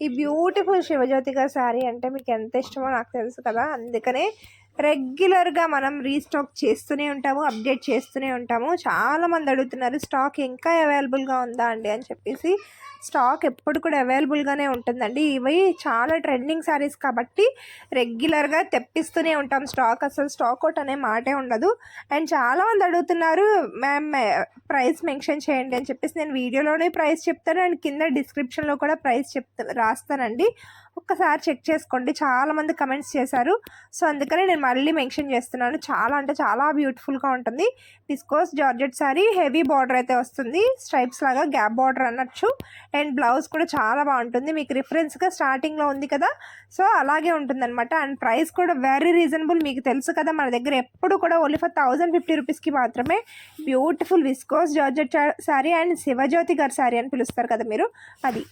ఈ బ్యూటిఫుల్ శివజ్యోతి గారి శారీ అంటే మీకు ఎంత ఇష్టమో నాకు తెలుసు కదా, అందుకనే రెగ్యులర్గా మనం రీస్టాక్ చేస్తూనే ఉంటాము, అప్డేట్ చేస్తూనే ఉంటాము. చాలామంది అడుగుతున్నారు స్టాక్ ఇంకా అవైలబుల్గా ఉందా అండి అని చెప్పేసి. స్టాక్ ఎప్పుడు కూడా అవైలబుల్గానే ఉంటుందండి. ఇవి చాలా ట్రెండింగ్ శారీస్ కాబట్టి రెగ్యులర్గా తెప్పిస్తూనే ఉంటాం స్టాక్. అసలు స్టాక్ అవుట్ అనే మాటే ఉండదు. అండ్ చాలామంది అడుగుతున్నారు మ్యామ్ ప్రైస్ మెన్షన్ చేయండి అని చెప్పేసి. నేను వీడియోలోనే ప్రైస్ చెప్తాను అండ్ కింద డిస్క్రిప్షన్లో కూడా ప్రైస్ రాస్తానండి. ఒక్కసారి చెక్ చేసుకోండి. చాలామంది కమెంట్స్ చేశారు, సో అందుకని నేను మళ్ళీ మెన్షన్ చేస్తున్నాను. చాలా అంటే చాలా బ్యూటిఫుల్గా ఉంటుంది. Viscose georgette sari, heavy border అయితే వస్తుంది, స్ట్రైప్స్ లాగా గ్యాప్ బార్డర్ అనొచ్చు. అండ్ బ్లౌజ్ కూడా చాలా బాగుంటుంది. మీకు రిఫరెన్స్గా స్టార్టింగ్లో ఉంది కదా, సో అలాగే ఉంటుందన్నమాట. అండ్ ప్రైస్ కూడా వెరీ రీజనబుల్. మీకు తెలుసు కదా మన దగ్గర ఎప్పుడు కూడా ఓన్లీ ఫర్ 1050 రూపీస్కి మాత్రమే beautiful viscose georgette sari and Shivajyoti గారి శారీ అని పిలుస్తారు కదా మీరు, అది.